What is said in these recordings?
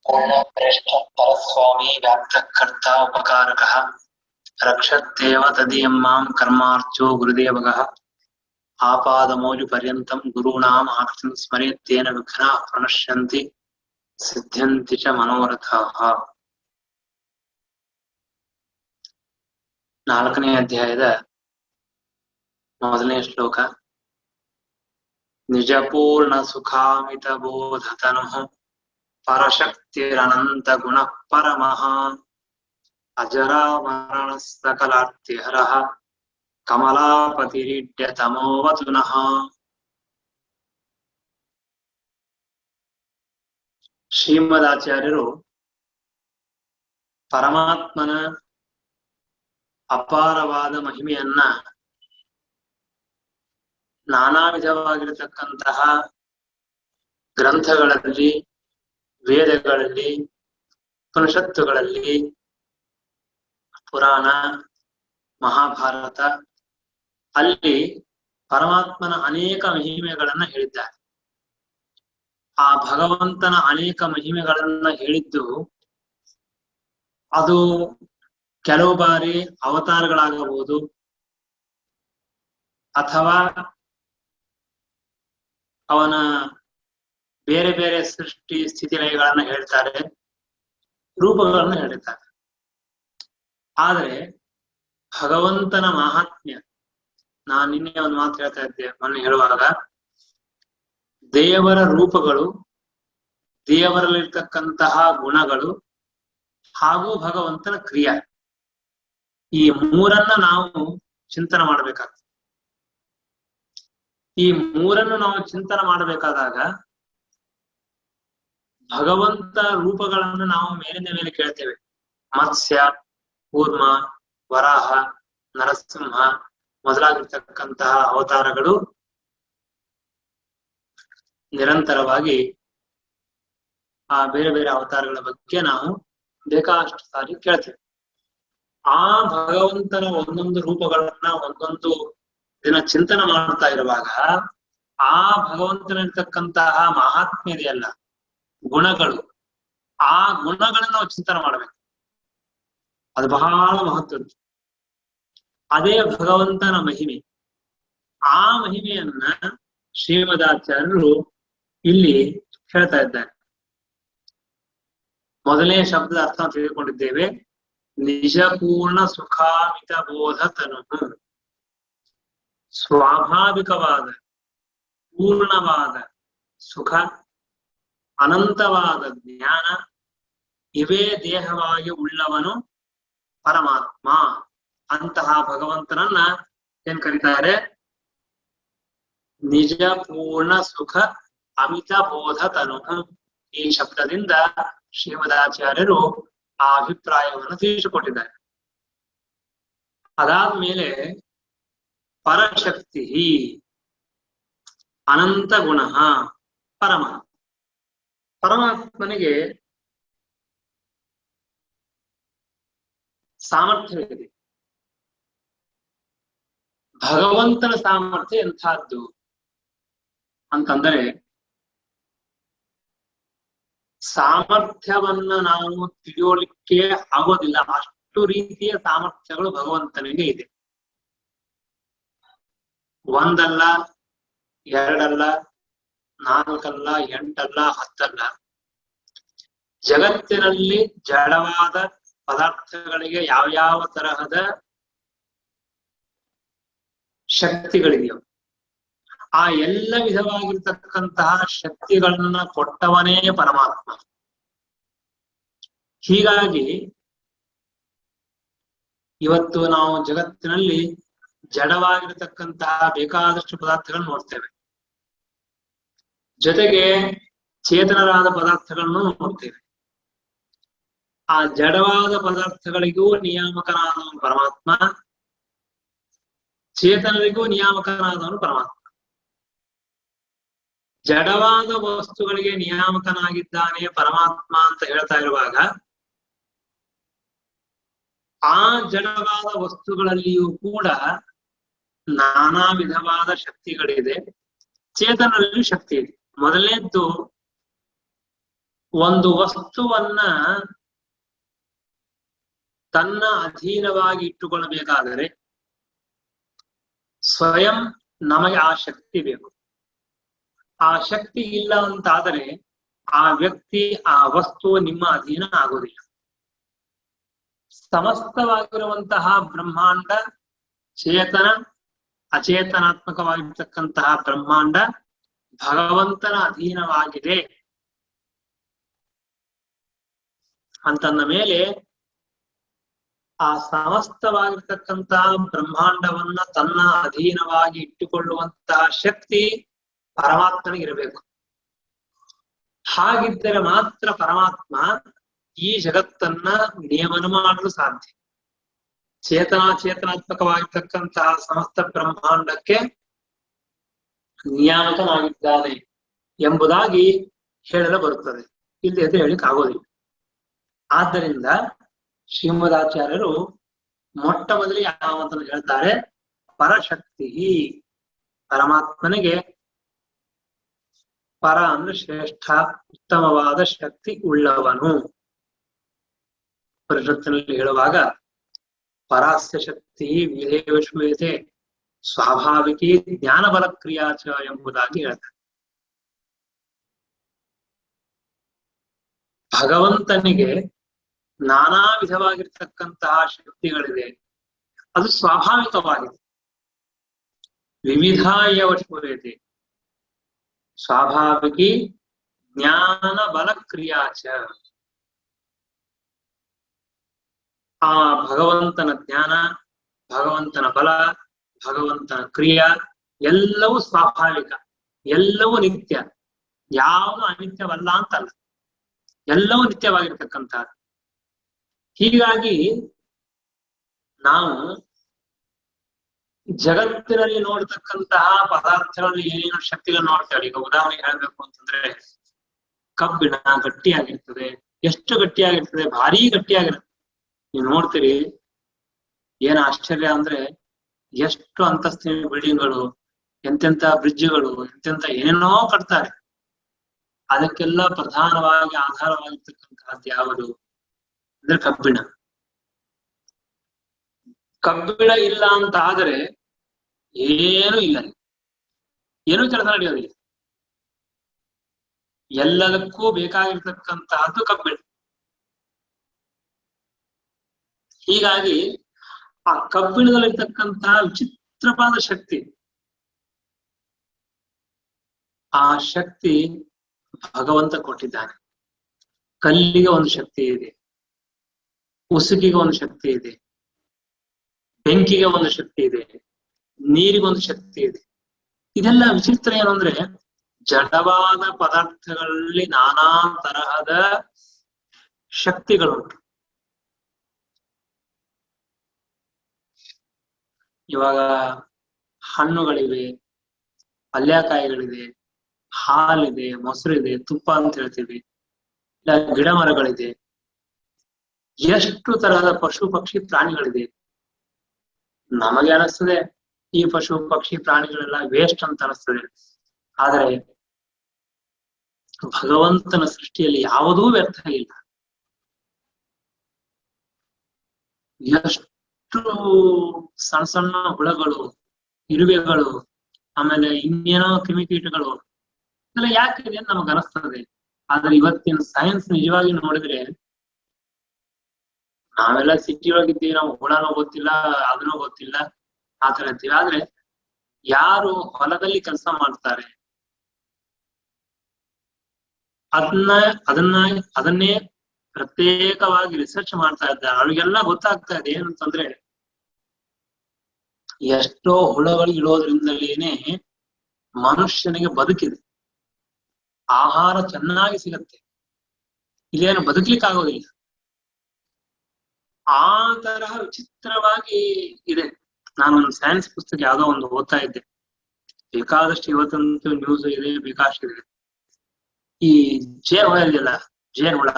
पूर्णप्रेष्ठपरस्वामी व्याप्तकर्ता उपकारकः रक्षत्येव तदीयं मां कर्मार्चो गुरुदेवगः आपादमौलिपर्यन्तं गुरूणाम् आकृतिं स्मरेत् तेन विघ्नाः प्रणश्यन्ति सिद्ध्यन्ति च मनोरथाः। 4ನೇ ಅಧ್ಯಾಯದ ಮೊದಲನೇ ಶ್ಲೋಕ. ನಿಜಪೂರ್ಣ ಸುಖಾಮಿತ ಬೋಧತನುಃ ಪರಶಕ್ತಿರನಂತ ಗುಣಃ ಪರಮಃ ಅಜರಾಮರಣ ಸಕಲಾರ್ತಿಹರಃ ಕಮಲಾಪತಿರೀಡ್ಯತಮೋವತು ನಃ. ಶ್ರೀಮದಾಚಾರ್ಯರು ಪರಮಾತ್ಮನ ಅಪಾರವಾದ ಮಹಿಮೆಯನ್ನ ನಾನಾ ವಿಧವಾಗಿರತಕ್ಕಂತಹ ಗ್ರಂಥಗಳಲ್ಲಿ, ವೇದಗಳಲ್ಲಿ, ಉಪನಿಷತ್ತುಗಳಲ್ಲಿ, ಪುರಾಣ, ಮಹಾಭಾರತ ಅಲ್ಲಿ ಪರಮಾತ್ಮನ ಅನೇಕ ಮಹಿಮೆಗಳನ್ನ ಹೇಳಿದ್ದಾರೆ. ಆ ಭಗವಂತನ ಅನೇಕ ಮಹಿಮೆಗಳನ್ನ ಹೇಳಿದ್ದು ಅದು ಕೆಲವು ಬಾರಿ ಅವತಾರಗಳಾಗಬಹುದು, ಅಥವಾ ಅವನ ಬೇರೆ ಬೇರೆ ಸೃಷ್ಟಿ ಸ್ಥಿತಿ ಲಯಗಳನ್ನ ಹೇಳ್ತಾರೆ, ರೂಪಗಳನ್ನು ಹೇಳಿದ್ದಾರೆ. ಆದ್ರೆ ಭಗವಂತನ ಮಹಾತ್ಮ್ಯ, ನಾನು ನಿನ್ನೆ ಒಂದು ಮಾತು ಹೇಳ್ತಾ ಇದ್ದೆ ಮೊನ್ನೆ ಹೇಳುವಾಗ, ದೇವರ ರೂಪಗಳು, ದೇವರಲ್ಲಿರ್ತಕ್ಕಂತಹ ಗುಣಗಳು ಹಾಗೂ ಭಗವಂತನ ಕ್ರಿಯೆ, ಈ ಮೂರನ್ನ ನಾವು ಚಿಂತನೆ ಮಾಡಬೇಕಾಗ್ತದೆ. ಈ ಮೂರನ್ನು ನಾವು ಚಿಂತನೆ ಮಾಡಬೇಕಾದಾಗ ಭಗವಂತ ರೂಪಗಳನ್ನು ನಾವು ಮೇಲಿನ ಮೇಲೆ ಕೇಳ್ತೇವೆ. ಮತ್ಸ್ಯ, ಕೂರ್ಮ, ವರಾಹ, ನರಸಿಂಹ ಮೊದಲಾಗಿರ್ತಕ್ಕಂತಹ ಅವತಾರಗಳು ನಿರಂತರವಾಗಿ ಆ ಬೇರೆ ಬೇರೆ ಅವತಾರಗಳ ಬಗ್ಗೆ ನಾವು ಬೇಕಾದಷ್ಟು ಸಾರಿ ಕೇಳ್ತೇವೆ. ಆ ಭಗವಂತನ ಒಂದೊಂದು ರೂಪಗಳನ್ನ ಒಂದೊಂದು ದಿನ ಚಿಂತನೆ ಮಾಡ್ತಾ ಇರುವಾಗ ಆ ಭಗವಂತನಿರ್ತಕ್ಕಂತಹ ಮಹಾತ್ಮ್ಯ ಇದೆಯಲ್ಲ, ಗುಣಗಳು, ಆ ಗುಣಗಳನ್ನ ನಾವು ಚಿಂತನೆ ಮಾಡ್ಬೇಕು. ಅದು ಬಹಳ ಮಹತ್ವದ್ದು. ಅದೇ ಭಗವಂತನ ಮಹಿಮೆ. ಆ ಮಹಿಮೆಯನ್ನ ಶ್ರೀಮದಾಚಾರ್ಯರು ಇಲ್ಲಿ ಹೇಳ್ತಾ ಇದ್ದಾರೆ. ಮೊದಲನೇ ಶಬ್ದದ ಅರ್ಥ ತಿಳಿದುಕೊಂಡಿದ್ದೇವೆ. ನಿಜಪೂರ್ಣ ಸುಖಾಮಿತ ಬೋಧತನು, ಸ್ವಾಭಾವಿಕವಾದ ಪೂರ್ಣವಾದ ಸುಖ, ಅನಂತವಾದ ಜ್ಞಾನ ಇವೇ ದೇಹವಾಗಿ ಉಳ್ಳವನು ಪರಮಾತ್ಮ. ಅಂತಹ ಭಗವಂತನನ್ನ ಏನ್ ಕರೀತಾರೆ? ನಿಜ ಪೂರ್ಣ ಸುಖ ಅಮಿತ ಬೋಧತನು. ಈ ಶಬ್ದದಿಂದ ಶ್ರೀಮದಾಚಾರ್ಯರು ಆ ಅಭಿಪ್ರಾಯವನ್ನು ತಿಳಿಸಿಕೊಟ್ಟಿದ್ದಾರೆ. ಅದಾದ್ಮೇಲೆ ಪರಶಕ್ತಿ ಅನಂತ ಗುಣ ಪರಮಾತ್ಮ. ಪರಮಾತ್ಮನಿಗೆ ಸಾಮರ್ಥ್ಯವಿದೆ. ಭಗವಂತನ ಸಾಮರ್ಥ್ಯ ಎಂಥದ್ದು ಅಂತಂದರೆ, ಸಾಮರ್ಥ್ಯವನ್ನ ನಾವು ತಿಳಿಯೋಲಿಕ್ಕೆ ಆಗೋದಿಲ್ಲ. ಅಷ್ಟು ರೀತಿಯ ಸಾಮರ್ಥ್ಯಗಳು ಭಗವಂತನಿಗೆ ಇದೆ. ಒಂದಲ್ಲ, ಎರಡಲ್ಲ, ನಾಲ್ಕಲ್ಲ, 8 ಅಲ್ಲ, 10 ಅಲ್ಲ. ಜಗತ್ತಿನಲ್ಲಿ ಜಡವಾದ ಪದಾರ್ಥಗಳಿಗೆ ಯಾವ್ಯಾವ ತರಹದ ಶಕ್ತಿಗಳಿದೆಯೋ ಆ ಎಲ್ಲ ವಿಧವಾಗಿರ್ತಕ್ಕಂತಹ ಶಕ್ತಿಗಳನ್ನ ಕೊಟ್ಟವನೇ ಪರಮಾತ್ಮ. ಹೀಗಾಗಿ ಇವತ್ತು ನಾವು ಜಗತ್ತಿನಲ್ಲಿ ಜಡವಾಗಿರತಕ್ಕಂತಹ ಬೇಕಾದಷ್ಟು ಪದಾರ್ಥಗಳನ್ನು ನೋಡ್ತೇವೆ, ಜೊತೆಗೆ ಚೇತನರಾದ ಪದಾರ್ಥಗಳನ್ನು ನೋಡ್ತೇವೆ. ಆ ಜಡವಾದ ಪದಾರ್ಥಗಳಿಗೂ ನಿಯಾಮಕನಾದವನು ಪರಮಾತ್ಮ, ಚೇತನರಿಗೂ ನಿಯಾಮಕನಾದವನು ಪರಮಾತ್ಮ. ಜಡವಾದ ವಸ್ತುಗಳಿಗೆ ನಿಯಾಮಕನಾಗಿದ್ದಾನೆ ಪರಮಾತ್ಮ ಅಂತ ಹೇಳ್ತಾ ಇರುವಾಗ, ಆ ಜಡವಾದ ವಸ್ತುಗಳಲ್ಲಿಯೂ ಕೂಡ ನಾನಾ ವಿಧವಾದ ಶಕ್ತಿಗಳಿದೆ, ಚೇತನರಲ್ಲಿಯೂ ಶಕ್ತಿ ಇದೆ. ಮೊದಲನೇದ್ದು ಒಂದು ವಸ್ತುವನ್ನ ತನ್ನ ಅಧೀನವಾಗಿ ಇಟ್ಟುಕೊಳ್ಳಬೇಕಾದರೆ ಸ್ವಯಂ ನಮಗೆ ಆ ಶಕ್ತಿ ಬೇಕು. ಆ ಶಕ್ತಿ ಇಲ್ಲ ಅಂತಾದರೆ ಆ ವ್ಯಕ್ತಿ, ಆ ವಸ್ತು ನಿಮ್ಮ ಅಧೀನ ಆಗುವುದಿಲ್ಲ. ಸಮಸ್ತವಾಗಿರುವಂತಹ ಬ್ರಹ್ಮಾಂಡ, ಚೇತನ ಅಚೇತನಾತ್ಮಕವಾಗಿರ್ತಕ್ಕಂತಹ ಬ್ರಹ್ಮಾಂಡ ಭಗವಂತನ ಅಧೀನವಾಗಿದೆ ಅಂತಂದ ಮೇಲೆ ಆ ಸಮಸ್ತವಾಗಿರ್ತಕ್ಕಂತಹ ಬ್ರಹ್ಮಾಂಡವನ್ನ ತನ್ನ ಅಧೀನವಾಗಿ ಇಟ್ಟುಕೊಳ್ಳುವಂತಹ ಶಕ್ತಿ ಪರಮಾತ್ಮನಿಗಿರಬೇಕು. ಹಾಗಿದ್ದರೆ ಮಾತ್ರ ಪರಮಾತ್ಮ ಈ ಜಗತ್ತನ್ನ ನಿಯಮನ ಮಾಡಲು ಸಾಧ್ಯ. ಚೇತನಾತ್ಮಕವಾಗಿರ್ತಕ್ಕಂತಹ ಸಮಸ್ತ ಬ್ರಹ್ಮಾಂಡಕ್ಕೆ ನಿಯಾಮಕನಾಗಿದ್ದಾನೆ ಎಂಬುದಾಗಿ ಹೇಳಲು ಬರುತ್ತದೆ. ಇಲ್ಲಿ ಅದು ಹೇಳಿಕ್ ಆಗೋದಿಲ್ಲ. ಆದ್ದರಿಂದ ಶ್ರೀಮದಾಚಾರ್ಯರು ಮೊಟ್ಟ ಮೊದಲಿಗೆ ಯಾವಂತನ್ನು ಹೇಳ್ತಾರೆ, ಪರಶಕ್ತಿ. ಪರಮಾತ್ಮನಿಗೆ ಪರ ಅಂದ್ರೆ ಶ್ರೇಷ್ಠ, ಉತ್ತಮವಾದ ಶಕ್ತಿ ಉಳ್ಳವನು. ಪರಿಷತ್ತಿನಲ್ಲಿ ಹೇಳುವಾಗ ಪರಾಸ್ಯ ಶಕ್ತಿ ವಿಧೇಯತೆ ಸ್ವಾಭಾವಿಕಿ ಜ್ಞಾನ ಬಲ ಕ್ರಿಯಾಚ ಎಂಬುದಾಗಿ ಹೇಳ್ತಾರೆ. ಭಗವಂತನಿಗೆ ನಾನಾ ವಿಧವಾಗಿರ್ತಕ್ಕಂತಹ ಶಕ್ತಿಗಳಿದೆ, ಅದು ಸ್ವಾಭಾವಿಕವಾಗಿದೆ. ವಿವಿಧಾಯ ವಶುಭೂಯತೆ ಸ್ವಾಭಾವಿಕಿ ಜ್ಞಾನ ಬಲ ಕ್ರಿಯಾಚ. ಆ ಭಗವಂತನ ಜ್ಞಾನ, ಭಗವಂತನ ಬಲ, ಭಗವಂತನ ಕ್ರಿಯಾ ಎಲ್ಲವೂ ಸ್ವಾಭಾವಿಕ, ಎಲ್ಲವೂ ನಿತ್ಯ. ಯಾವುದು ಅನಿತ್ಯವಲ್ಲ ಅಂತಲ್ಲ, ಎಲ್ಲವೂ ನಿತ್ಯವಾಗಿರ್ತಕ್ಕಂಥದ್ದು. ಹೀಗಾಗಿ ನಾವು ಜಗತ್ತಿನಲ್ಲಿ ನೋಡ್ತಕ್ಕಂತಹ ಪದಾರ್ಥಗಳಲ್ಲಿ ಏನೇನು ಶಕ್ತಿಗಳನ್ನು ನೋಡ್ತೇವೆ. ಈಗ ಉದಾಹರಣೆ ಹೇಳ್ಬೇಕು ಅಂತಂದ್ರೆ, ಕಬ್ಬಿಣ ಗಟ್ಟಿಯಾಗಿರ್ತದೆ. ಎಷ್ಟು ಗಟ್ಟಿಯಾಗಿರ್ತದೆ? ಭಾರಿ ಗಟ್ಟಿಯಾಗಿರ್ತದೆ. ನೀವು ನೋಡ್ತೀರಿ, ಏನ್ ಆಶ್ಚರ್ಯ ಅಂದ್ರೆ, ಎಷ್ಟು ಅಂತಸ್ತಿನ ಬಿಲ್ಡಿಂಗ್ಗಳು, ಎಂತೆಂತ ಬ್ರಿಡ್ಜ್ಗಳು, ಎಂತೆಂತ ಏನೇನೋ ಕಟ್ತಾರೆ. ಅದಕ್ಕೆಲ್ಲ ಪ್ರಧಾನವಾಗಿ ಆಧಾರವಾಗಿರ್ತಕ್ಕಂತಹದ್ದು ಯಾವುದು ಅಂದ್ರೆ ಕಬ್ಬಿಣ. ಕಬ್ಬಿಣ ಇಲ್ಲ ಅಂತ ಆದರೆ ಏನೂ ಇಲ್ಲ, ಏನೂ ಕೆಲಸ ನಡೆಯೋದಿಲ್ಲ. ಎಲ್ಲದಕ್ಕೂ ಬೇಕಾಗಿರ್ತಕ್ಕಂತಹದ್ದು ಕಬ್ಬಿಣ. ಹೀಗಾಗಿ ಆ ಕಬ್ಬಿಣದಲ್ಲಿರ್ತಕ್ಕಂತಹ ವಿಚಿತ್ರವಾದ ಶಕ್ತಿ, ಆ ಶಕ್ತಿ ಭಗವಂತ ಕೊಟ್ಟಿದ್ದಾನೆ. ಕಲ್ಲಿಗೆ ಒಂದು ಶಕ್ತಿ ಇದೆ, ಉಸುಕಿಗೆ ಒಂದು ಶಕ್ತಿ ಇದೆ, ಬೆಂಕಿಗೆ ಒಂದು ಶಕ್ತಿ ಇದೆ, ನೀರಿಗೊಂದು ಶಕ್ತಿ ಇದೆ. ಇದೆಲ್ಲ ವಿಚಿತ್ರ ಏನಂದ್ರೆ, ಜಡವಾದ ಪದಾರ್ಥಗಳಲ್ಲಿ ನಾನಾ ತರಹದ ಶಕ್ತಿಗಳುಂಟು. ಇವಾಗ ಹಣ್ಣುಗಳಿವೆ, ಪಲ್ಯಕಾಯಿಗಳಿದೆ, ಹಾಲಿದೆ, ಮೊಸರಿದೆ, ತುಪ್ಪ ಅಂತ ಹೇಳ್ತೀವಿ, ಇಲ್ಲ ಗಿಡ ಮರಗಳಿದೆ, ಎಷ್ಟು ತರಹದ ಪಶು ಪಕ್ಷಿ ಪ್ರಾಣಿಗಳಿದೆ. ನಮಗೆ ಅನಿಸ್ತದೆ ಈ ಪಶು ಪಕ್ಷಿ ಪ್ರಾಣಿಗಳೆಲ್ಲ ವೇಸ್ಟ್ ಅಂತ ಅನಿಸ್ತದೆ. ಆದರೆ ಭಗವಂತನ ಸೃಷ್ಟಿಯಲ್ಲಿ ಯಾವುದೂ ವ್ಯರ್ಥ ಇಲ್ಲ. ಎಷ್ಟು ಸಣ್ಣ ಸಣ್ಣ ಹುಳಗಳು, ಇರುವೆಗಳು, ಆಮೇಲೆ ಇನ್ನೇನೋ ಕ್ರಿಮಿಕೀಟಗಳು, ಇದೆಲ್ಲ ಯಾಕಿದೆ ಅಂತ ನಮಗ್ ಅನಿಸ್ತದೆ. ಆದ್ರೆ ಇವತ್ತಿನ ಸೈನ್ಸ್ ನಿಜವಾಗಿ ನೋಡಿದ್ರೆ, ನಾವೆಲ್ಲ ಸಿಟಿ ಒಳಗಿದ್ದೀವಿ, ನಾವು ಹುಳನೂ ಗೊತ್ತಿಲ್ಲ, ಅದನ್ನೂ ಗೊತ್ತಿಲ್ಲ, ಆತರ ಇರ್ತೀವಿ. ಆದ್ರೆ ಯಾರು ಹೊಲದಲ್ಲಿ ಕೆಲಸ ಮಾಡ್ತಾರೆ, ಅದನ್ನೇ ಪ್ರತ್ಯೇಕವಾಗಿ ರಿಸರ್ಚ್ ಮಾಡ್ತಾ ಇದ್ದಾರೆ. ಅವ್ರಿಗೆಲ್ಲ ಗೊತ್ತಾಗ್ತಾ ಇದೆ ಏನಂತಂದ್ರೆ, ಎಷ್ಟೋ ಹುಳಗಳು ಇಡೋದ್ರಿಂದಲೇನೆ ಮನುಷ್ಯನಿಗೆ ಬದುಕಿದೆ, ಆಹಾರ ಚೆನ್ನಾಗಿ ಸಿಗತ್ತೆ, ಇಲ್ಲೇನು ಬದುಕ್ಲಿಕ್ಕೆ ಆಗೋದಿಲ್ಲ. ಆ ತರಹ ವಿಚಿತ್ರವಾಗಿ ಇದೆ. ನಾನೊಂದು ಸೈನ್ಸ್ ಪುಸ್ತಕ ಯಾವ್ದೋ ಒಂದು ಓದ್ತಾ ಇದ್ದೆ, ಬೇಕಾದಷ್ಟು ಇವತ್ತಂತೂ ನ್ಯೂಸ್ ಇದೆ, ಬೇಕಾದಷ್ಟು ಇದೆ. ಈ ಜೇನ್ ಹುಳ ಇದೆಯಲ್ಲ, ಜೇನ್ ಹುಳ,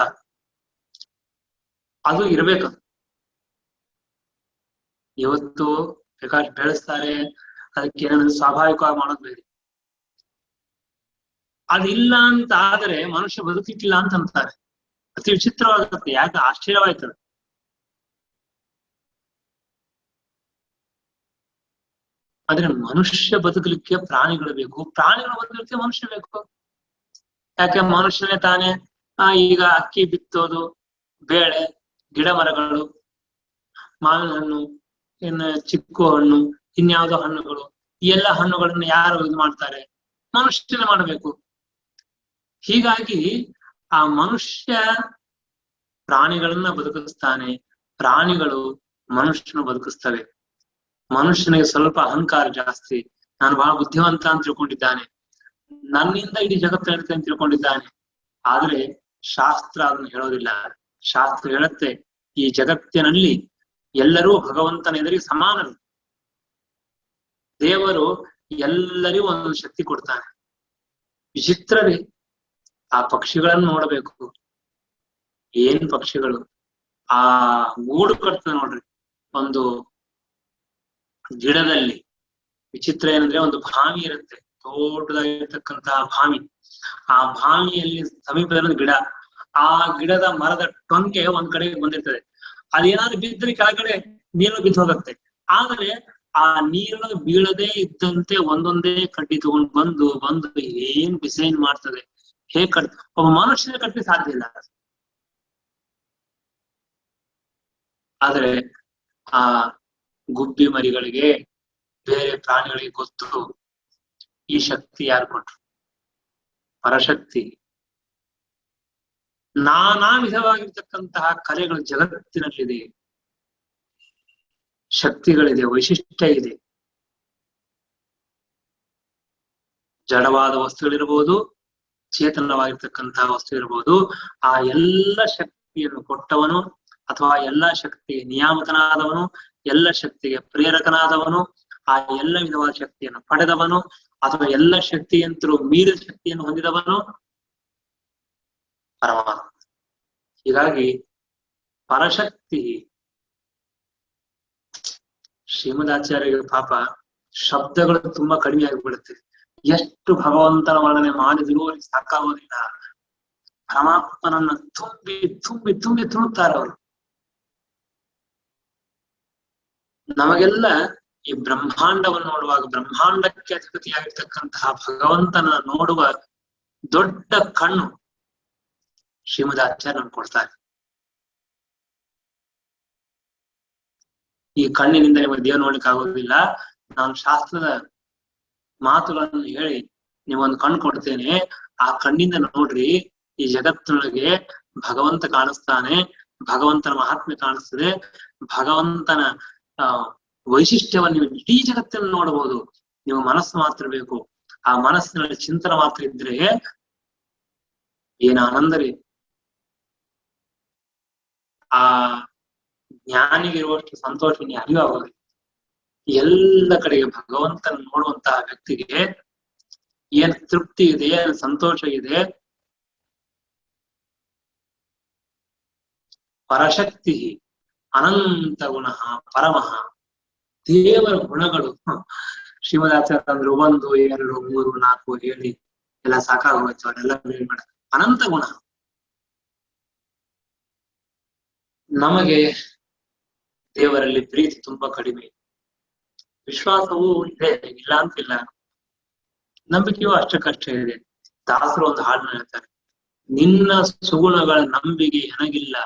ಅದು ಇರ್ಬೇಕು. ಇವತ್ತು ಬೇಕಾದಷ್ಟು ಬೆಳೆಸ್ತಾರೆ, ಅದಕ್ಕೆ ಏನಾದ್ರು ಸ್ವಾಭಾವಿಕವಾಗಿ ಮಾಡೋದು ಬೇರೆ. ಅದಿಲ್ಲ ಅಂತ ಆದ್ರೆ ಮನುಷ್ಯ ಬದುಕಲಿಕ್ಕಿಲ್ಲ ಅಂತ ಅಂತಾರೆ. ಅತಿ ವಿಚಿತ್ರವಾಗುತ್ತೆ, ಯಾಕೆ ಆಶ್ಚರ್ಯವಾಯ್ತದೆ. ಆದ್ರೆ ಮನುಷ್ಯ ಬದುಕಲಿಕ್ಕೆ ಪ್ರಾಣಿಗಳು ಬೇಕು, ಪ್ರಾಣಿಗಳು ಬದುಕಲಿಕ್ಕೆ ಮನುಷ್ಯ ಬೇಕು. ಯಾಕೆ ಮನುಷ್ಯನೇ ತಾನೇ ಈಗ ಅಕ್ಕಿ ಬಿತ್ತೋದು, ಬೇಳೆ, ಗಿಡ ಮರಗಳು, ಮಾವಿನ ಹಣ್ಣು, ಇನ್ನು ಚಿಕ್ಕು ಹಣ್ಣು, ಇನ್ಯಾವುದೋ ಹಣ್ಣುಗಳು, ಈ ಎಲ್ಲ ಹಣ್ಣುಗಳನ್ನ ಯಾರು ಇದು ಮಾಡ್ತಾರೆ? ಮನುಷ್ಯನೇ ಮಾಡಬೇಕು. ಹೀಗಾಗಿ ಆ ಮನುಷ್ಯ ಪ್ರಾಣಿಗಳನ್ನ ಬದುಕಿಸ್ತಾನೆ, ಪ್ರಾಣಿಗಳು ಮನುಷ್ಯನ ಬದುಕಿಸ್ತವೆ. ಮನುಷ್ಯನಿಗೆ ಸ್ವಲ್ಪ ಅಹಂಕಾರ ಜಾಸ್ತಿ, ನಾನು ಬಹಳ ಬುದ್ಧಿವಂತ ಅಂತ ತಿಳ್ಕೊಂಡಿದ್ದಾನೆ, ನನ್ನಿಂದ ಇಡೀ ಜಗತ್ತು ನಡೀತೆ ಅಂತ ತಿಳ್ಕೊಂಡಿದ್ದಾನೆ. ಆದ್ರೆ ಶಾಸ್ತ್ರ ಅದನ್ನು ಹೇಳೋದಿಲ್ಲ. ಶಾಸ್ತ್ರ ಹೇಳುತ್ತೆ, ಈ ಜಗತ್ತಿನಲ್ಲಿ ಎಲ್ಲರೂ ಭಗವಂತನ ಎದುರಿಗೆ ಸಮಾನರು. ದೇವರು ಎಲ್ಲರಿಗೂ ಒಂದೊಂದು ಶಕ್ತಿ ಕೊಡ್ತಾನೆ. ವಿಚಿತ್ರವೇ, ಆ ಪಕ್ಷಿಗಳನ್ನು ನೋಡಬೇಕು. ಏನ್ ಪಕ್ಷಿಗಳು! ಆ ಗೂಡು ಕಟ್ತದೆ ನೋಡ್ರಿ ಒಂದು ಗಿಡದಲ್ಲಿ. ವಿಚಿತ್ರ ಏನಂದ್ರೆ, ಒಂದು ಬಾವಿ ಇರುತ್ತೆ, ದೊಡ್ಡದಾಗಿರ್ತಕ್ಕಂತಹ ಬಾವಿ. ಆ ಬಾವಿಯಲ್ಲಿ ಸಮೀಪದ ಗಿಡ, ಆ ಗಿಡದ ಮರದ ಟೊಂಗೆ ಒಂದ್ ಕಡೆ ಬಂದಿರ್ತದೆ. ಅದೇನಾದ್ರೂ ಬಿದ್ದರೆ ಕೆಳಗಡೆ ನೀರು ಬಿದ್ದು ಹೋಗುತ್ತೆ. ಆದ್ರೆ ಆ ನೀರನ್ನು ಬೀಳದೇ ಇದ್ದಂತೆ ಒಂದೊಂದೇ ಕಡ್ಡಿ ತಗೊಂಡು ಬಂದು ಬಂದು ಏನ್ ಡಿಸೈನ್ ಮಾಡ್ತದೆ! ಹೇಗ್ ಒಬ್ಬ ಮನುಷ್ಯನ ಕಟ್ಟಿ ಸಾಧ್ಯ ಇಲ್ಲ. ಆದ್ರೆ ಆ ಗುಬ್ಬಿ ಮರಿಗಳಿಗೆ, ಬೇರೆ ಪ್ರಾಣಿಗಳಿಗೆ ಗೊತ್ತು ಈ ಶಕ್ತಿ ಯಾರು ಕೊಟ್ರು. ಪರಶಕ್ತಿ. ನಾನಾ ವಿಧವಾಗಿರ್ತಕ್ಕಂತಹ ಕಲೆಗಳು ಜಗತ್ತಿನಲ್ಲಿದೆ, ಶಕ್ತಿಗಳಿದೆ, ವೈಶಿಷ್ಟ್ಯ ಇದೆ. ಜಡವಾದ ವಸ್ತುಗಳಿರ್ಬೋದು, ಚೇತನವಾಗಿರ್ತಕ್ಕಂತಹ ವಸ್ತು ಇರ್ಬೋದು. ಆ ಎಲ್ಲ ಶಕ್ತಿಯನ್ನು ಕೊಟ್ಟವನು, ಅಥವಾ ಎಲ್ಲ ಶಕ್ತಿಗೆ ನಿಯಾಮಕನಾದವನು, ಎಲ್ಲ ಶಕ್ತಿಗೆ ಪ್ರೇರಕನಾದವನು, ಆ ಎಲ್ಲ ವಿಧವಾದ ಶಕ್ತಿಯನ್ನು ಪಡೆದವನು, ಅಥವಾ ಎಲ್ಲ ಶಕ್ತಿಯಂತರೂ ಮೀರಿದ ಶಕ್ತಿಯನ್ನು ಹೊಂದಿದವನು ಪರಮಾತ್ಮ. ಹೀಗಾಗಿ ಪರಶಕ್ತಿ. ಶ್ರೀಮದಾಚಾರ್ಯರಿಗೆ ಪಾಪ ಶಬ್ದಗಳು ತುಂಬಾ ಕಡಿಮೆ ಆಗಿಬಿಡುತ್ತೆ. ಎಷ್ಟು ಭಗವಂತನ ವರ್ಣನೆ ಮಾಡಿದ್ರು ಅವ್ರಿಗೆ ಸಾಕಾಗೋದಿಲ್ಲ. ಪರಮಾತ್ಮನನ್ನ ತುಂಬಿ ತುಂಬಿ ತುಂಬಿ ತುಳುತ್ತಾರೆ ಅವರು. ನಮಗೆಲ್ಲ ಈ ಬ್ರಹ್ಮಾಂಡವನ್ನು ನೋಡುವಾಗ, ಬ್ರಹ್ಮಾಂಡಕ್ಕೆ ಅಧಿಪತಿಯಾಗಿರ್ತಕ್ಕಂತಹ ಭಗವಂತನ ನೋಡುವ ದೊಡ್ಡ ಕಣ್ಣು ಶ್ರೀಮದಾಚಾರ್ಯ ನಮ್ಗೆ ಕೊಡ್ತಾರೆ. ಈ ಕಣ್ಣಿನಿಂದ ನಿಮಗೆ ದೇವ ನೋಡ್ಲಿಕ್ಕೆ ಆಗೋದಿಲ್ಲ. ನಾನು ಶಾಸ್ತ್ರದ ಮಾತುಗಳನ್ನು ಹೇಳಿ ನೀವೊಂದು ಕಣ್ಣು ಕೊಡ್ತೇನೆ, ಆ ಕಣ್ಣಿಂದ ನೋಡ್ರಿ, ಈ ಜಗತ್ತಿನೊಳಗೆ ಭಗವಂತ ಕಾಣಿಸ್ತಾನೆ, ಭಗವಂತನ ಮಹಾತ್ಮೆ ಕಾಣಿಸ್ತದೆ, ಭಗವಂತನ ವೈಶಿಷ್ಟ್ಯವನ್ನು ನೀವು ಇಡೀ ಜಗತ್ತನ್ನು ನೋಡಬಹುದು. ನೀವು ಮನಸ್ಸು ಮಾತ್ರ ಬೇಕು. ಆ ಮನಸ್ಸಿನಲ್ಲಿ ಚಿಂತನೆ ಮಾತ್ರ ಇದ್ರೆ ಏನು ಆನಂದವೇ. ಆ ಜ್ಞಾನಿಗಿರುವಷ್ಟು ಸಂತೋಷ ಯಾರಿಗೂ ಆಗೋದಿಲ್ಲ. ಎಲ್ಲ ಕಡೆಗೆ ಭಗವಂತನ ನೋಡುವಂತಹ ವ್ಯಕ್ತಿಗೆ ಏನ್ ತೃಪ್ತಿ ಇದೆ, ಏನ್ ಸಂತೋಷ ಇದೆ. ಪರಶಕ್ತಿ ಅನಂತ ಗುಣ ಪರಮಃ. ದೇವರ ಗುಣಗಳು ಶ್ರೀಮದಾಚಾರ್ಯ ಅಂದ್ರೆ 1, 2, 3, 4 ಹೇಳಿ ಎಲ್ಲ ಸಾಕಾಗೋಯ್ತು. ಅವರೆಲ್ಲ ಮಾಡ ಅನಂತ ಗುಣ. ನಮಗೆ ದೇವರಲ್ಲಿ ಪ್ರೀತಿ ತುಂಬಾ ಕಡಿಮೆ, ವಿಶ್ವಾಸವೂ ಇದೆ, ಇಲ್ಲ ಅಂತಿಲ್ಲ, ನಂಬಿಕೆಯೂ ಅಷ್ಟಕ್ಕಷ್ಟ ಇದೆ. ದಾಸರು ಒಂದು ಹಾಡನ್ನ ಹೇಳ್ತಾರೆ, ನಿನ್ನ ಸುಗುಣಗಳ ನಂಬಿಕೆ ನನಗಿಲ್ಲ,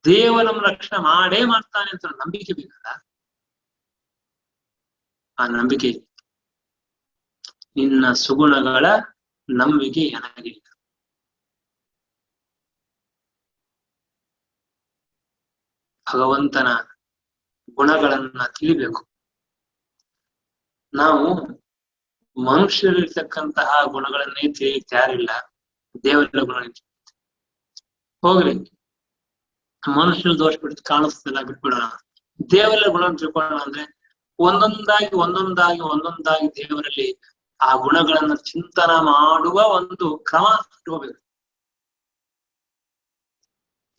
ದೇವ ನಮ್ಮ ರಕ್ಷಣೆ ಮಾಡೇ ಮಾಡ್ತಾನೆ ಅಂತ ನಂಬಿಕೆ ಬೇಕಲ್ಲ. ಆ ನಂಬಿಕೆ, ನಿನ್ನ ಸುಗುಣಗಳ ನಂಬಿಕೆ ನನಗಿಲ್ಲ. ಭಗವಂತನ ಗುಣಗಳನ್ನ ತಿಳಿಬೇಕು. ನಾವು ಮನುಷ್ಯರಿರ್ತಕ್ಕಂತಹ ಗುಣಗಳನ್ನೇ ತಿಳಿಯಕ್ಕೆ ಯಾರಿಲ್ಲ, ದೇವರ ಗುಣ ಹೋಗ್ರಿ. ಮನುಷ್ಯನ ದೋಷ ಬಿಟ್ಟು ಕಾಣಿಸ್ತಲ್ಲ, ಬಿಟ್ಬಿಡೋಣ. ದೇವರ ಗುಣ ತಿಳ್ಕೊಳ್ಳೋಣ ಅಂದ್ರೆ ಒಂದೊಂದಾಗಿ ಒಂದೊಂದಾಗಿ ಒಂದೊಂದಾಗಿ ದೇವರಲ್ಲಿ ಆ ಗುಣಗಳನ್ನ ಚಿಂತನ ಮಾಡುವ ಒಂದು ಕ್ರಮ ಇಟ್ಕೋಬೇಕು.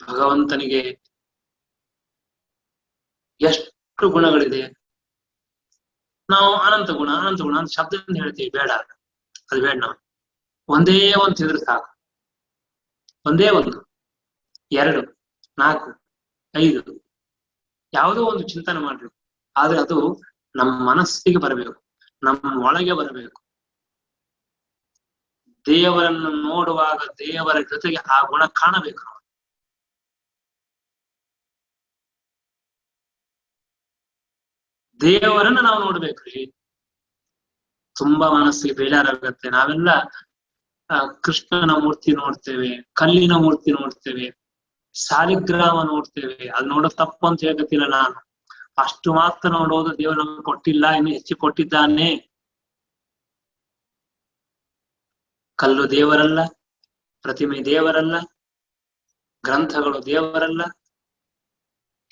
ಭಗವಂತನಿಗೆ ಎಷ್ಟು ಗುಣಗಳಿದೆ, ನಾವು ಅನಂತ ಗುಣ ಅಂತ ಶಬ್ದದಿಂದ ಹೇಳ್ತೀವಿ, ಬೇಡ ಅದು ಬೇಡ. ನಾವು ಒಂದೇ ಒಂದು ತಿಂದ್ರೆ ಸಾಕು. ಒಂದೇ ಒಂದು, 2, 4, 5 ಯಾವುದೋ ಒಂದು ಚಿಂತನೆ ಮಾಡ್ಬೇಕು. ಆದ್ರೆ ಅದು ನಮ್ಮ ಮನಸ್ಸಿಗೆ ಬರಬೇಕು, ನಮ್ಮ ಒಳಗೆ ಬರಬೇಕು. ದೇವರನ್ನು ನೋಡುವಾಗ ದೇವರ ಜೊತೆಗೆ ಆ ಗುಣ ಕಾಣಬೇಕು. ದೇವರನ್ನ ನಾವು ನೋಡ್ಬೇಕ್ರಿ. ತುಂಬಾ ಮನಸ್ಸಿಗೆ ಬೇಜಾರಾಗತ್ತೆ. ನಾವೆಲ್ಲ ಕೃಷ್ಣನ ಮೂರ್ತಿ ನೋಡ್ತೇವೆ, ಕಲ್ಲಿನ ಮೂರ್ತಿ ನೋಡ್ತೇವೆ, ಸಾಲಿಗ್ರಾಮ ನೋಡ್ತೇವೆ. ಅದು ನೋಡೋ ತಪ್ಪು ಅಂತ ಹೇಳ್ತಿಲ್ಲ ನಾನು. ಅಷ್ಟು ಮಾತ್ರ ನೋಡೋದು. ದೇವರು ನಮ್ಗೆ ಕೊಟ್ಟಿಲ್ಲ, ಇನ್ನು ಹೆಚ್ಚು ಕೊಟ್ಟಿದ್ದಾನೆ. ಕಲ್ಲು ದೇವರಲ್ಲ, ಪ್ರತಿಮೆ ದೇವರಲ್ಲ, ಗ್ರಂಥಗಳು ದೇವರಲ್ಲ,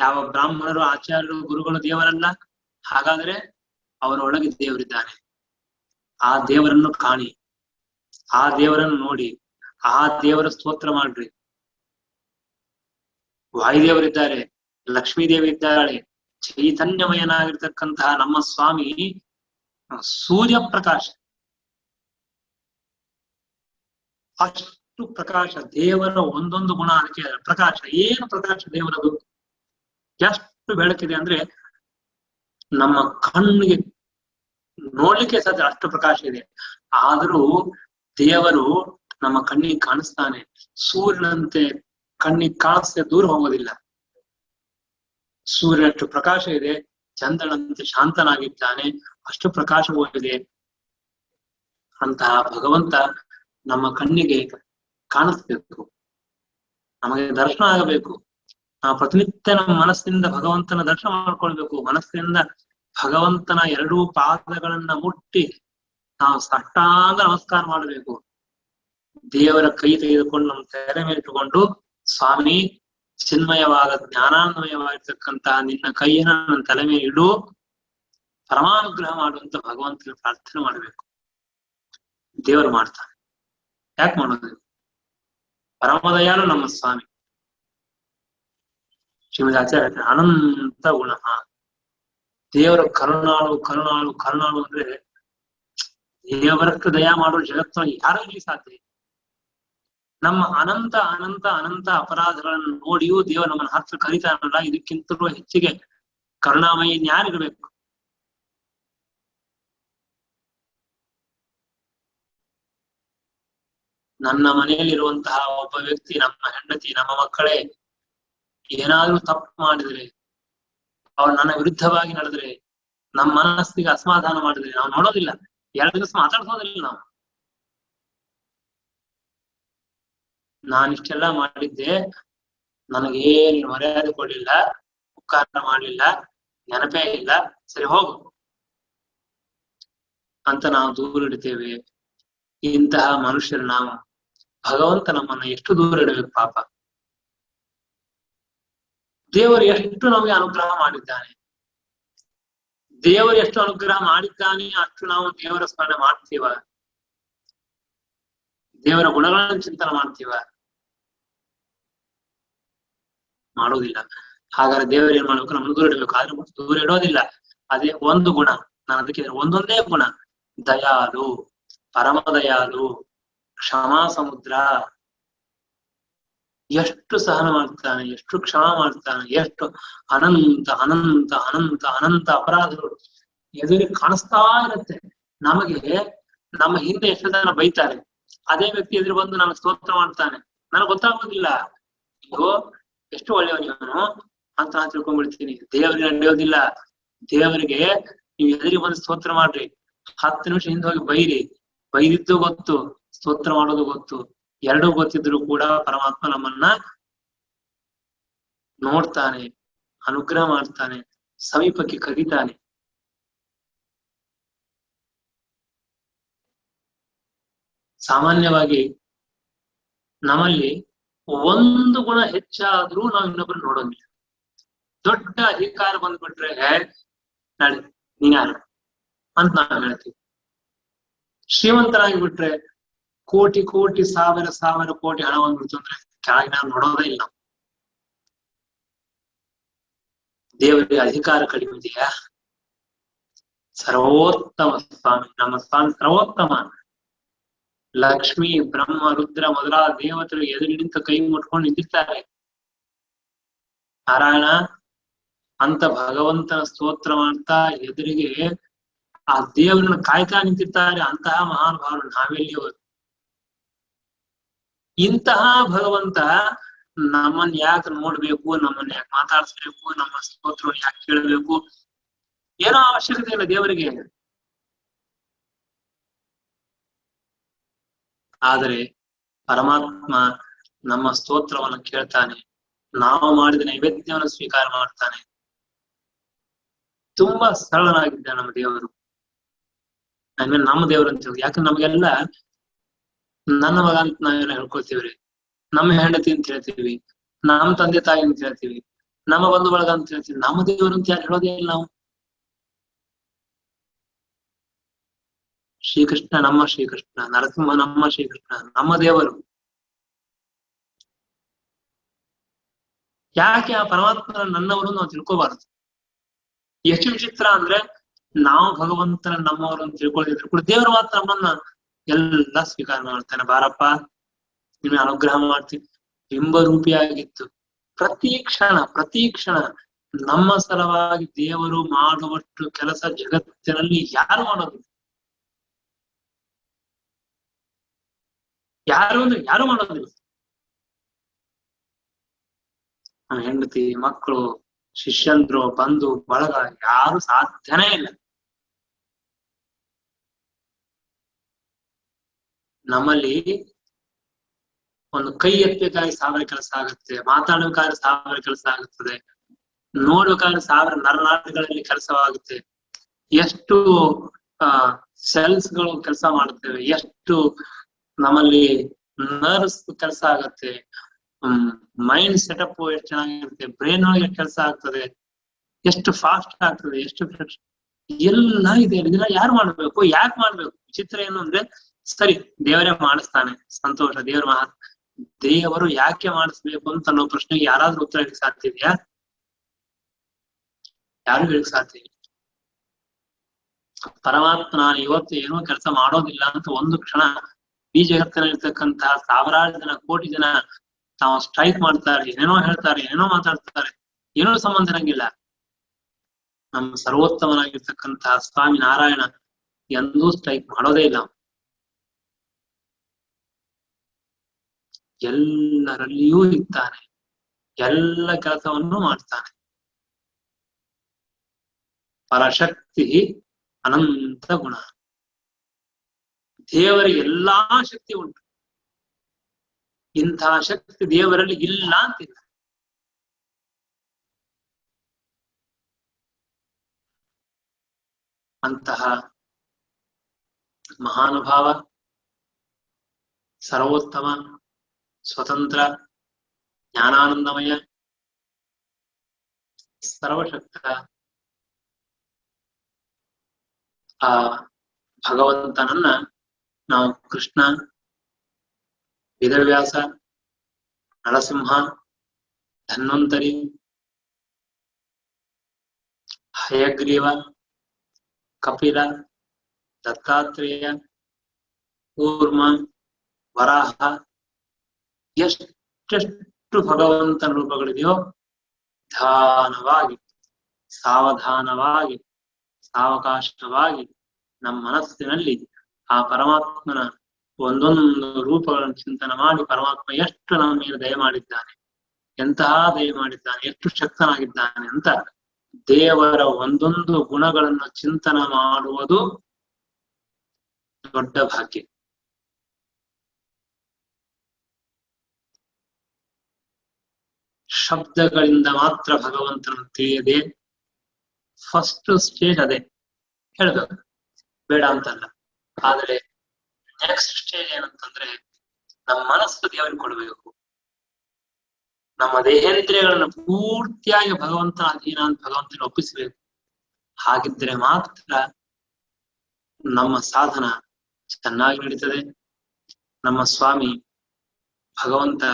ಯಾವ ಬ್ರಾಹ್ಮಣರು ಆಚಾರ್ಯರು ಗುರುಗಳು ದೇವರಲ್ಲ. ಹಾಗಾದ್ರೆ ಅವರೊಳಗೆ ದೇವರಿದ್ದಾನೆ. ಆ ದೇವರನ್ನು ಕಾಣಿ, ಆ ದೇವರನ್ನು ನೋಡಿ, ಆ ದೇವರ ಸ್ತೋತ್ರ ಮಾಡ್ರಿ. ವಾಯುದೇವರಿದ್ದಾರೆ, ಲಕ್ಷ್ಮೀ ದೇವಿ ಇದ್ದಾಳೆ. ಚೈತನ್ಯಮಯನಾಗಿರ್ತಕ್ಕಂತಹ ನಮ್ಮ ಸ್ವಾಮಿ ಸೂರ್ಯ ಪ್ರಕಾಶ, ಅಷ್ಟು ಪ್ರಕಾಶ. ದೇವರ ಒಂದೊಂದು ಗುಣ ಅದಕ್ಕೆ ಪ್ರಕಾಶ. ಏನು ಪ್ರಕಾಶ ದೇವರದು! ಎಷ್ಟು ಬೆಳಕಿದೆ ಅಂದ್ರೆ ನಮ್ಮ ಕಣ್ಣಿಗೆ ನೋಡ್ಲಿಕ್ಕೆ ಸಾಧ್ಯ, ಅಷ್ಟು ಪ್ರಕಾಶ ಇದೆ. ಆದರೂ ದೇವರು ನಮ್ಮ ಕಣ್ಣಿಗೆ ಕಾಣಿಸ್ತಾನೆ. ಸೂರ್ಯನಂತೆ ಕಣ್ಣಿಗೆ ಕಾಣಿಸ್ದೆ ದೂರ ಹೋಗೋದಿಲ್ಲ. ಸೂರ್ಯನಷ್ಟು ಪ್ರಕಾಶ ಇದೆ, ಚಂದ್ರನಂತೆ ಶಾಂತನಾಗಿದ್ದಾನೆ, ಅಷ್ಟು ಪ್ರಕಾಶವೂ ಇದೆ. ಅಂತಹ ಭಗವಂತ ನಮ್ಮ ಕಣ್ಣಿಗೆ ಕಾಣಿಸ್ಬೇಕು, ನಮಗೆ ದರ್ಶನ ಆಗಬೇಕು. ನಾವು ಪ್ರತಿನಿತ್ಯ ನಮ್ಮ ಮನಸ್ಸಿನಿಂದ ಭಗವಂತನ ದರ್ಶನ ಮಾಡ್ಕೊಳ್ಬೇಕು. ಮನಸ್ಸಿನಿಂದ ಭಗವಂತನ 2 ಪಾದಗಳನ್ನ ಮುಟ್ಟಿ ನಾವು ಸಾಷ್ಟಾಂಗ ನಮಸ್ಕಾರ ಮಾಡಬೇಕು. ದೇವರ ಕೈ ತೆಗೆದುಕೊಂಡು ನಮ್ಮ ತೆರೆ ಮೇಲೆ ಇಟ್ಟುಕೊಂಡು, ಸ್ವಾಮಿ ಚಿನ್ಮಯವಾದ ಜ್ಞಾನಾನ್ಮಯವಾಗಿರ್ತಕ್ಕಂತಹ ನಿನ್ನ ಕೈಯನ್ನ ನನ್ನ ತಲೆ ಮೇಲೆ ಇಡು, ಪರಮಾನುಗ್ರಹ ಮಾಡುವಂತ ಭಗವಂತನ ಪ್ರಾರ್ಥನೆ ಮಾಡಬೇಕು. ದೇವರು ಮಾಡ್ತಾನೆ. ಯಾಕೆ ಮಾಡೋದು? ಪರಮದಯಾಲು ನಮ್ಮ ಸ್ವಾಮಿ. ಶ್ರೀಮದ್ ಆಚಾರ್ಯ ಅನಂತ ಗುಣ. ದೇವರ ಕರುಣಾಳು ಕರುಣಾಳು ಕರುಣಾಳು ಅಂದ್ರೆ ದೇವರಷ್ಟು ದಯಾ ಮಾಡುವ ಜಗತ್ತನ್ನು ಯಾರು ಇಲ್ಲಿ ಸಾಧ್ಯ? ನಮ್ಮ ಅನಂತ ಅನಂತ ಅನಂತ ಅಪರಾಧಗಳನ್ನು ನೋಡಿಯೂ ದೇವರು ನಮ್ಮನ್ನ ಹತ್ರ ಕರೀತಾನಲ್ಲ, ಇದಕ್ಕಿಂತಲೂ ಹೆಚ್ಚಿಗೆ ಕರುಣಾಮಯಿ ಯಾರಿರ್ಬೇಕು? ನನ್ನ ಮನೆಯಲ್ಲಿರುವಂತಹ ಒಬ್ಬ ವ್ಯಕ್ತಿ, ನಮ್ಮ ಹೆಂಡತಿ, ನಮ್ಮ ಮಕ್ಕಳೇ ಏನಾದ್ರೂ ತಪ್ಪು ಮಾಡಿದ್ರೆ, ಅವ್ರು ನನ್ನ ವಿರುದ್ಧವಾಗಿ ನಡೆದ್ರೆ, ನಮ್ಮ ಮನಸ್ಸಿಗೆ ಅಸಮಾಧಾನ ಮಾಡಿದ್ರೆ ನಾವು ನೋಡೋದಿಲ್ಲ. 2 ದಿವಸ ಮಾತಾಡ್ಸೋದಿಲ್ಲ ನಾವು. ನಾನಿಷ್ಟೆಲ್ಲ ಮಾಡಿದ್ದೆ, ನನಗೇನು ಮರ್ಯಾದೆ ಕೊಡ್ಲಿಲ್ಲ, ಉಪಕಾರ ಮಾಡ್ಲಿಲ್ಲ, ನೆನಪೇ ಇಲ್ಲ, ಸರಿ ಹೋಗು ಅಂತ ನಾವು ದೂರ ಇಡ್ತೇವೆ. ಇಂತಹ ಮನುಷ್ಯರು ನಾವು. ಭಗವಂತ ನಮ್ಮನ್ನ ಎಷ್ಟು ದೂರ ಇಡಬೇಕು ಪಾಪ. ದೇವರು ಎಷ್ಟು ನಮಗೆ ಅನುಗ್ರಹ ಮಾಡಿದ್ದಾನೆ, ದೇವರು ಎಷ್ಟು ಅನುಗ್ರಹ ಮಾಡಿದ್ದಾನೆ ಅಷ್ಟು ನಾವು ದೇವರ ಸ್ಮರಣೆ ಮಾಡ್ತೀವ, ದೇವರ ಗುಣಗಳನ್ನು ಚಿಂತನೆ ಮಾಡ್ತೀವ? ಮಾಡೋದಿಲ್ಲ. ಹಾಗಾದ್ರೆ ದೇವರು ಏನ್ ಮಾಡ್ಬೇಕು? ನಮ್ಮನ್ನು ದೂರ ಇಡಬೇಕು. ಆದ್ರೆ ದೂರ ಇಡೋದಿಲ್ಲ. ಅದೇ ಒಂದು ಗುಣ. ನಾನು ಅದಕ್ಕೆ ಒಂದೊಂದೇ ಗುಣ: ದಯಾಲು, ಪರಮ ದಯಾಲು, ಕ್ಷಮಾ ಸಮುದ್ರ. ಎಷ್ಟು ಸಹನ ಮಾಡ್ತಾನೆ, ಎಷ್ಟು ಕ್ಷಮ ಮಾಡ್ತಾನೆ, ಎಷ್ಟು ಅನಂತ ಅನಂತ ಅನಂತ ಅನಂತ ಅಪರಾಧಗಳು ಎದುರಿಗೆ ಕಾಣಿಸ್ತಾ ಇರುತ್ತೆ ನಮಗೆ. ನಮ್ಮ ಹಿಂದೆ ಎಷ್ಟು ಜನ ಬೈತಾರೆ, ಅದೇ ವ್ಯಕ್ತಿ ಎದುರು ಬಂದು ನಮಗೆ ಸ್ತೋತ್ರ ಮಾಡ್ತಾನೆ. ನನಗೆ ಗೊತ್ತಾಗೋದಿಲ್ಲ, ಅಯ್ಯೋ ಎಷ್ಟು ಒಳ್ಳೆಯವನು ಅಂತ ನಾನು ತಿಳ್ಕೊಂಡ್ಬಿಡ್ತೀನಿ. ದೇವರಿಗೆ ನಡೆಯೋದಿಲ್ಲ. ದೇವರಿಗೆ ನೀವು ಎದುರಿಗೆ ಬಂದು ಸ್ತೋತ್ರ ಮಾಡ್ರಿ, 10 ನಿಮಿಷ ಹಿಂದೆ ಹೋಗಿ ಬೈರಿ. ಬೈದಿದ್ದು ಗೊತ್ತು, ಸ್ತೋತ್ರ ಮಾಡೋದು ಗೊತ್ತು. 2 ಗೊತ್ತಿದ್ರು ಕೂಡ ಪರಮಾತ್ಮ ನಮ್ಮನ್ನ ನೋಡ್ತಾನೆ, ಅನುಗ್ರಹ ಮಾಡ್ತಾನೆ, ಸಮೀಪಕ್ಕೆ ಕರೀತಾನೆ. ಸಾಮಾನ್ಯವಾಗಿ ನಮ್ಮಲ್ಲಿ ಒಂದು ಗುಣ ಹೆಚ್ಚಾದ್ರೂ ನಾವು ಇನ್ನೊಬ್ರು ನೋಡೋದಿಲ್ಲ. ದೊಡ್ಡ ಅಧಿಕಾರ ಬಂದ್ಬಿಟ್ರೆ ನಾಳೆ ನೀನ್ಯಾರು ಅಂತ ನಾವು ಹೇಳ್ತೀವಿ. ಶ್ರೀಮಂತರಾಗಿ ಬಿಟ್ರೆ ಕೋಟಿ ಕೋಟಿ ಸಾವಿರ ಸಾವಿರ ಕೋಟಿ ಹಣ ಬಂದ್ಬಿಡ್ತು ಅಂದ್ರೆ ಕೆಳಗೆ ನಾವು ನೋಡೋದೇ ಇಲ್ಲ. ದೇವರಿಗೆ ಅಧಿಕಾರ ಕಡಿಮೆ ಇದೆಯಾ? ಸರ್ವೋತ್ತಮ ಸ್ವಾಮಿ. ನಮ್ಮ ಸ್ವಾಮಿ ಸರ್ವೋತ್ತಮ. ಲಕ್ಷ್ಮಿ, ಬ್ರಹ್ಮ, ರುದ್ರ ಮೊದಲಾದ ದೇವತೆಗಳು ಎದುರು ನಿಂತು ಕೈ ಮುಟ್ಕೊಂಡು ನಿಂತಿರ್ತಾರೆ. ನಾರಾಯಣ ಅಂತ ಭಗವಂತನ ಸ್ತೋತ್ರ ಮಾಡ್ತಾ ಎದುರಿಗೆ ಆ ದೇವರನ್ನ ಕಾಯ್ತಾ ನಿಂತಿರ್ತಾರೆ. ಅಂತಹ ಮಹಾನುಭಾವರು ನಾವೆಲ್ಲಿಯವರು. ಇಂತಹ ಭಗವಂತ ನಮ್ಮನ್ನ ಯಾಕೆ ನೋಡ್ಬೇಕು, ನಮ್ಮನ್ನ ಯಾಕೆ ಮಾತಾಡಿಸ್ಬೇಕು, ನಮ್ಮ ಸ್ತೋತ್ರವನ್ನು ಯಾಕೆ ಕೇಳಬೇಕು? ಏನೋ ಅವಶ್ಯಕತೆ ಇಲ್ಲ ದೇವರಿಗೆ. ಆದರೆ ಪರಮಾತ್ಮ ನಮ್ಮ ಸ್ತೋತ್ರವನ್ನು ಕೇಳ್ತಾನೆ, ನಾವು ಮಾಡಿದ ನೈವೇದ್ಯವನ್ನು ಸ್ವೀಕಾರ ಮಾಡ್ತಾನೆ. ತುಂಬಾ ಸರಳನಾಗಿದ್ದ ನಮ್ಮ ದೇವರು. ಆಮೇಲೆ ನಮ್ಮ ದೇವರು ಅಂತ ಹೇಳಿ, ಯಾಕಂದ್ರೆ ನಮಗೆಲ್ಲ ನನ್ನ ಮಗ ಅಂತ ನಾವೆಲ್ಲ ಹೇಳ್ಕೊಳ್ತೀವ್ರಿ, ನಮ್ಮ ಹೆಂಡತಿ ಅಂತ ಹೇಳ್ತೀವಿ, ನಮ್ಮ ತಂದೆ ತಾಯಿ ಅಂತ ಹೇಳ್ತೀವಿ, ನಮ್ಮ ಬಂಧು ಬಳಗ ಅಂತ ಹೇಳ್ತೀವಿ. ನಮ್ಮ ದೇವರು ಅಂತ ಯಾರು ಹೇಳೋದೇ ಇಲ್ಲ ನಾವು. ಶ್ರೀಕೃಷ್ಣ ನಮ್ಮ ಶ್ರೀಕೃಷ್ಣ, ನರಸಿಂಹ ನಮ್ಮ ಶ್ರೀಕೃಷ್ಣ, ನಮ್ಮ ದೇವರು. ಯಾಕೆ ಆ ಪರಮಾತ್ಮನ ನನ್ನವರು ನಾವು ತಿಳ್ಕೋಬಾರದು? ಎಷ್ಟು ವಿಚಿತ್ರ ಅಂದ್ರೆ, ನಾವು ಭಗವಂತನ ನಮ್ಮವರು ಅಂತ ತಿಳ್ಕೊಳ್ಳಿದ್ರು ಕೂಡ ದೇವರು ಮಾತ್ರ ನಮ್ಮನ್ನ ಎಲ್ಲ ಸ್ವೀಕಾರ ಮಾಡ್ತಾನೆ. ಬಾರಪ್ಪ ನಿಮ್ಗೆ ಅನುಗ್ರಹ ಮಾಡ್ತೀವಿ. ಬಿಂಬರೂಪಿಯಾಗಿತ್ತು ಪ್ರತಿ ಕ್ಷಣ ನಮ್ಮ ಸಲುವಾಗಿ ದೇವರು ಮಾಡುವಷ್ಟು ಕೆಲಸ ಜಗತ್ತಿನಲ್ಲಿ ಯಾರು ಮಾಡೋದಿಲ್ಲ. ಯಾರು ಮಾಡೋದಿಲ್ಲ. ನಮ್ಮ ಹೆಂಡತಿ, ಮಕ್ಕಳು, ಶಿಷ್ಯಂದ್ರು, ಬಂಧು ಬಳಗ ಯಾರು ಸಾಧ್ಯನೇ ಇಲ್ಲ. ನಮ್ಮಲ್ಲಿ ಒಂದು ಕೈ ಎತ್ತಬೇಕಾದ್ರೆ 1000 ಕೆಲಸ ಆಗುತ್ತೆ, ಮಾತಾಡ್ಬೇಕಾದ್ರೆ 1000 ಕೆಲಸ ಆಗುತ್ತದೆ, ನೋಡ್ಬೇಕಾದ್ರೆ 1000 ನರನಾಡಿಗಳಲ್ಲಿ ಕೆಲಸವಾಗುತ್ತೆ. ಎಷ್ಟು ಸೆಲ್ಸ್ ಗಳು ಕೆಲಸ ಮಾಡುತ್ತೇವೆ, ಎಷ್ಟು ನಮ್ಮಲ್ಲಿ ನರ್ವ್ಸ್ ಕೆಲಸ ಆಗತ್ತೆ, ಮೈಂಡ್ ಸೆಟಪ್ ಎಷ್ಟು ಚೆನ್ನಾಗಿರುತ್ತೆ, ಬ್ರೈನ್ ಒಳಗೆ ಕೆಲಸ ಆಗ್ತದೆ, ಎಷ್ಟು ಫಾಸ್ಟ್ ಆಗ್ತದೆ, ಎಷ್ಟು ಎಲ್ಲ ಇದೆ. ಇದೆಲ್ಲ ಯಾರು ಮಾಡ್ಬೇಕು? ಯಾಕೆ ಮಾಡ್ಬೇಕು? ವಿಚಿತ್ರ ಏನು ಅಂದ್ರೆ, ಸರಿ ದೇವರೇ ಮಾಡಿಸ್ತಾನೆ, ಸಂತೋಷ, ದೇವರು ಯಾಕೆ ಮಾಡಿಸ್ಬೇಕು ಅಂತ ಅನ್ನೋ ಪ್ರಶ್ನೆಗೆ ಯಾರಾದ್ರೂ ಉತ್ತರ ಹೇಳಕ್ ಸಾಧ್ಯ ಇದೆಯಾ? ಯಾರು ಹೇಳಕ್ ಸಾಧ್ಯ ಇಲ್ಲ. ಪರಮಾತ್ಮ ನಾನು ಇವತ್ತು ಏನೋ ಕೆಲಸ ಮಾಡೋದಿಲ್ಲ ಅಂತ ಒಂದು ಕ್ಷಣ ಈ ಜಗತ್ತಿನಲ್ಲಿರ್ತಕ್ಕಂತಹ 1000 ಜನ, ಕೋಟಿ ಜನ ತಾವು ಸ್ಟ್ರೈಕ್ ಮಾಡ್ತಾರೆ, ಏನೇನೋ ಹೇಳ್ತಾರೆ, ಏನೇನೋ ಮಾತಾಡ್ತಾರೆ, ಏನೋ ಸಂಬಂಧ ಇರಂಗಿಲ್ಲ. ನಮ್ಮ ಸರ್ವೋತ್ತಮನಾಗಿರ್ತಕ್ಕಂತಹ ಸ್ವಾಮಿ ನಾರಾಯಣ ಎಂದೂ ಸ್ಟ್ರೈಕ್ ಮಾಡೋದೇ ಇಲ್ಲ. ಎಲ್ಲರಲ್ಲಿಯೂ ಇದ್ದಾನೆ, ಎಲ್ಲ ಕೆಲಸವನ್ನು ಮಾಡ್ತಾನೆ. ಪರಶಕ್ತಿ ಅನಂತ ಗುಣ. ದೇವರಿಗೆ ಎಲ್ಲಾ ಶಕ್ತಿ ಉಂಟು. ಇಂತಹ ಶಕ್ತಿ ದೇವರಲ್ಲಿ ಇಲ್ಲ ಅಂತಿಲ್ಲ. ಅಂತಹ ಮಹಾನುಭಾವ, ಸರ್ವೋತ್ತಮ, ಸ್ವತಂತ್ರ, ಜ್ಞಾನಾನಂದಮಯ, ಸರ್ವಶಕ್ತ ಆ ಭಗವಂತನನ್ನ ನಾವು ಕೃಷ್ಣ, ವೇದವ್ಯಾಸ, ನರಸಿಂಹ, ಧನ್ವಂತರಿ, ಹಯಗ್ರೀವ, ಕಪಿಲ, ದತ್ತಾತ್ರೇಯ, ಕೂರ್ಮ, ವರಾಹ, ಎಷ್ಟೆಷ್ಟು ಭಗವಂತನ ರೂಪಗಳಿದೆಯೋ ನಿಧಾನವಾಗಿ, ಸಾವಧಾನವಾಗಿ, ಸಾವಕಾಶವಾಗಿ ನಮ್ಮ ಮನಸ್ಸಿನಲ್ಲಿ ಆ ಪರಮಾತ್ಮನ ಒಂದೊಂದು ರೂಪಗಳನ್ನು ಚಿಂತನೆ ಮಾಡಿ, ಪರಮಾತ್ಮ ಎಷ್ಟು ನಮ್ಮ ಮೇಲೆ ದಯ ಮಾಡಿದ್ದಾನೆ, ಎಂತಹ ದಯ ಮಾಡಿದ್ದಾನೆ, ಎಷ್ಟು ಶಕ್ತನಾಗಿದ್ದಾನೆ ಅಂತ ದೇವರ ಒಂದೊಂದು ಗುಣಗಳನ್ನು ಚಿಂತನೆ ಮಾಡುವುದು ದೊಡ್ಡ ಭಾಗ್ಯ. ಶಬ್ದಗಳಿಂದ ಮಾತ್ರ ಭಗವಂತನ ತಿಳಿಯದೆ ಫಸ್ಟ್ ಸ್ಟೇಜ್ ಅದೇ ಹೇಳ್ಬೇಕು, ಬೇಡ ಅಂತಲ್ಲ. ಆದ್ರೆ ನೆಕ್ಸ್ಟ್ ಸ್ಟೇಜ್ ಏನಂತಂದ್ರೆ, ನಮ್ಮ ಮನಸ್ಸು ದೇವರಿಗೆ ಕೊಡ್ಬೇಕು, ನಮ್ಮ ದೇಹೇಂದ್ರಿಯಗಳನ್ನ ಪೂರ್ತಿಯಾಗಿ ಭಗವಂತನ ಅಧೀನ ಅಂತ ಭಗವಂತನ ಒಪ್ಪಿಸಬೇಕು. ಹಾಗಿದ್ರೆ ಮಾತ್ರ ನಮ್ಮ ಸಾಧನ ಚೆನ್ನಾಗಿ ನಡೀತದೆ. ನಮ್ಮ ಸ್ವಾಮಿ ಭಗವಂತ,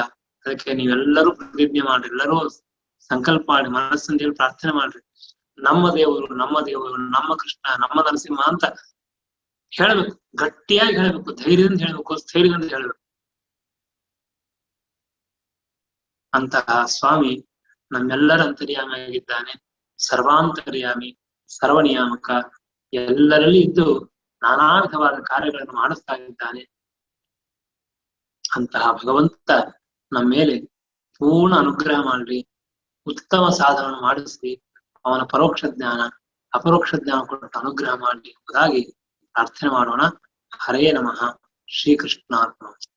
ಅದಕ್ಕೆ ನೀವೆಲ್ಲರೂ ಪ್ರತಿಜ್ಞೆ ಮಾಡ್ರಿ, ಎಲ್ಲರೂ ಸಂಕಲ್ಪ ಮಾಡಿ, ಮನಸ್ಸನ್ನು ಪ್ರಾರ್ಥನೆ ಮಾಡ್ರಿ, ನಮ್ಮ ದೇವರು ನಮ್ಮ ದೇವರು ನಮ್ಮ ಕೃಷ್ಣ ನಮ್ಮ ನರಸಿಂಹ ಅಂತ ಹೇಳ್ಬೇಕು, ಗಟ್ಟಿಯಾಗಿ ಹೇಳ್ಬೇಕು, ಧೈರ್ಯದಿಂದ ಹೇಳ್ಬೇಕು, ಸ್ಥೈರ್ಯದಿಂದ ಹೇಳ್ಬೇಕು. ಅಂತಹ ಸ್ವಾಮಿ ನಮ್ಮೆಲ್ಲರ ಅಂತರ್ಯಾಮಿಯಾಗಿದ್ದಾನೆ, ಸರ್ವಾಂತರ್ಯಾಮಿ, ಸರ್ವನಿಯಾಮಕ, ಎಲ್ಲರಲ್ಲಿ ಇದ್ದು ನಾನಾ ವಿಧವಾದ ಕಾರ್ಯಗಳನ್ನು ಮಾಡಿಸ್ತಾ ಇದ್ದಾನೆ. ಅಂತಹ ಭಗವಂತ ನಮ್ಮ ಮೇಲೆ ಪೂರ್ಣ ಅನುಗ್ರಹ ಮಾಡ್ಲಿ, ಉತ್ತಮ ಸಾಧನ ಮಾಡಿಸ್ಲಿ, ಅವನ ಪರೋಕ್ಷ ಜ್ಞಾನ ಅಪರೋಕ್ಷ ಜ್ಞಾನ ಕೊಟ್ಟು ಅನುಗ್ರಹ ಮಾಡಲಿ ಎಂಬುದಾಗಿ ಪ್ರಾರ್ಥನೆ ಮಾಡೋಣ. ಹರೇ ನಮಃ. ಶ್ರೀಕೃಷ್ಣಾರ್ಪಣ.